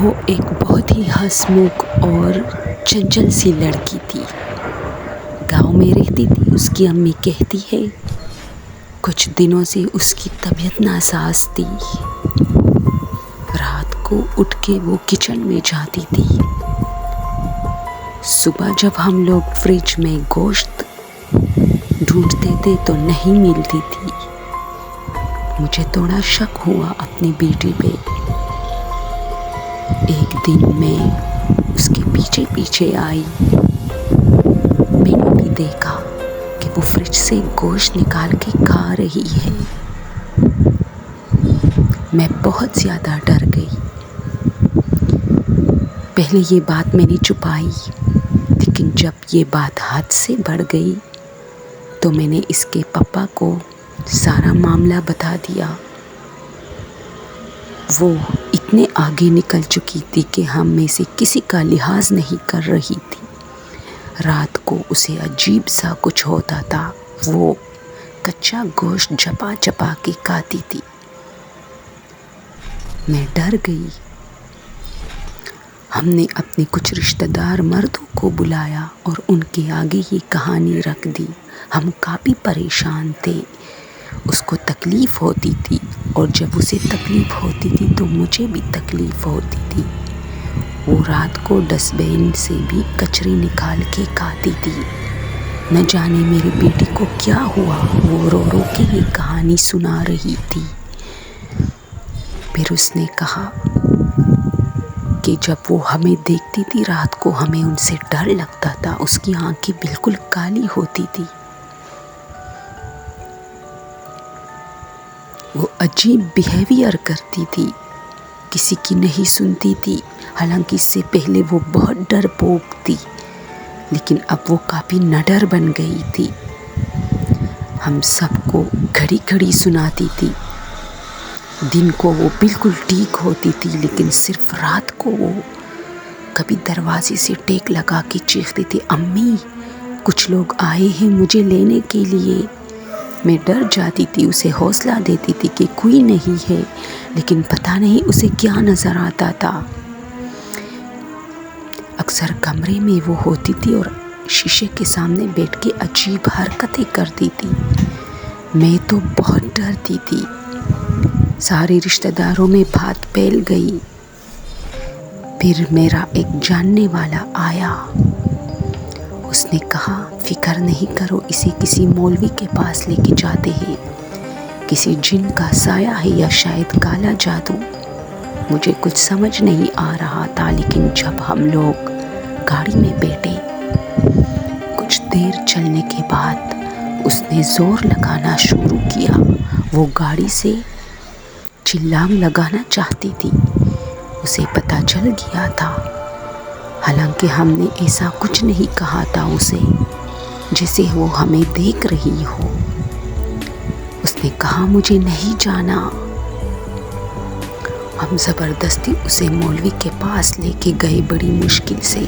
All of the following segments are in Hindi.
वो एक बहुत ही हंसमुख और चंचल सी लड़की थी। गांव में रहती थी। उसकी अम्मी कहती है कुछ दिनों से उसकी तबीयत नासाज थी। रात को उठ के वो किचन में जाती थी। सुबह जब हम लोग फ्रिज में गोश्त ढूंढते थे तो नहीं मिलती थी। मुझे थोड़ा शक हुआ अपनी बेटी पे। एक दिन मैं उसके पीछे पीछे आई। मैंने भी देखा कि वो फ्रिज से गोश्त निकाल के खा रही है। मैं बहुत ज़्यादा डर गई। पहले ये बात मैंने छुपाई, लेकिन जब ये बात हद से बढ़ गई तो मैंने इसके पापा को सारा मामला बता दिया। वो इतने आगे निकल चुकी थी कि हम में से किसी का लिहाज नहीं कर रही थी। रात को उसे अजीब सा कुछ होता था। वो कच्चा गोश्त चबा चबा के खाती थी। मैं डर गई। हमने अपने कुछ रिश्तेदार मर्दों को बुलाया और उनके आगे ये कहानी रख दी। हम काफ़ी परेशान थे। उसको तकलीफ़ होती थी और जब उसे तकलीफ़ होती थी तो मुझे भी तकलीफ़ होती थी। वो रात को डस्टबिन से भी कचरे निकाल के खाती थी। न जाने मेरी बेटी को क्या हुआ। वो रो रो के ये कहानी सुना रही थी। फिर उसने कहा कि जब वो हमें देखती थी रात को हमें उनसे डर लगता था। उसकी आंखें बिल्कुल काली होती थी। वो अजीब बिहेवियर करती थी, किसी की नहीं सुनती थी। हालांकि इससे पहले वो बहुत डरपोक थी, लेकिन अब वो काफ़ी निडर बन गई थी। हम सबको घड़ी घड़ी सुनाती थी। दिन को वो बिल्कुल ठीक होती थी, लेकिन सिर्फ रात को वो कभी दरवाजे से टेक लगा के चीखती थी, अम्मी कुछ लोग आए हैं मुझे लेने के लिए। मैं डर जाती थी, उसे हौसला देती थी कि कोई नहीं है, लेकिन पता नहीं उसे क्या नज़र आता था। अक्सर कमरे में वो होती थी और शीशे के सामने बैठ के अजीब हरकतें करती थी। मैं तो बहुत डरती थी। सारे रिश्तेदारों में बात फैल गई। फिर मेरा एक जानने वाला आया। उसने कहा फिक्र नहीं करो, इसे किसी मौलवी के पास लेके जाते हैं। किसी जिन का साया है या शायद काला जादू। मुझे कुछ समझ नहीं आ रहा था, लेकिन जब हम लोग गाड़ी में बैठे कुछ देर चलने के बाद उसने ज़ोर लगाना शुरू किया। वो गाड़ी से चिल्लाम लगाना चाहती थी। उसे पता चल गया था। हालांकि हमने ऐसा कुछ नहीं कहा था उसे, जैसे वो हमें देख रही हो। उसने कहा मुझे नहीं जाना। हम ज़बरदस्ती उसे मौलवी के पास लेके गए बड़ी मुश्किल से,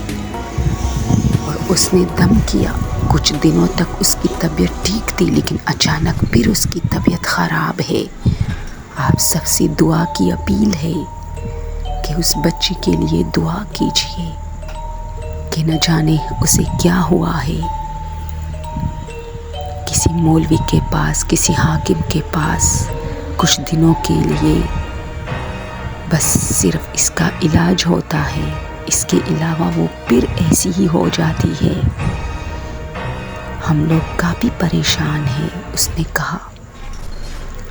और उसने दम किया। कुछ दिनों तक उसकी तबीयत ठीक थी, लेकिन अचानक फिर उसकी तबीयत ख़राब है। आप सबसे दुआ की अपील है कि उस बच्ची के लिए दुआ कीजिए कि न जाने उसे क्या हुआ है। किसी मौलवी के पास, किसी हाकिम के पास कुछ दिनों के लिए बस सिर्फ इसका इलाज होता है। इसके अलावा वो फिर ऐसी ही हो जाती है। हम लोग काफ़ी परेशान हैं। उसने कहा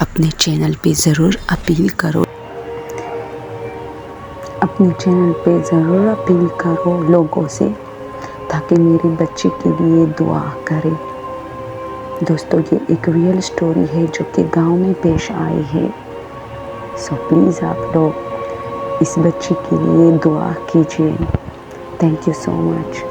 अपने चैनल पे ज़रूर अपील करो। अपने चैनल पे ज़रूर अपील करो लोगों से, ताकि मेरी बच्ची के लिए दुआ करें। दोस्तों, ये एक रियल स्टोरी है जो कि गांव में पेश आई है। सो प्लीज़ आप लोग इस बच्ची के लिए दुआ कीजिए। Thank you so much.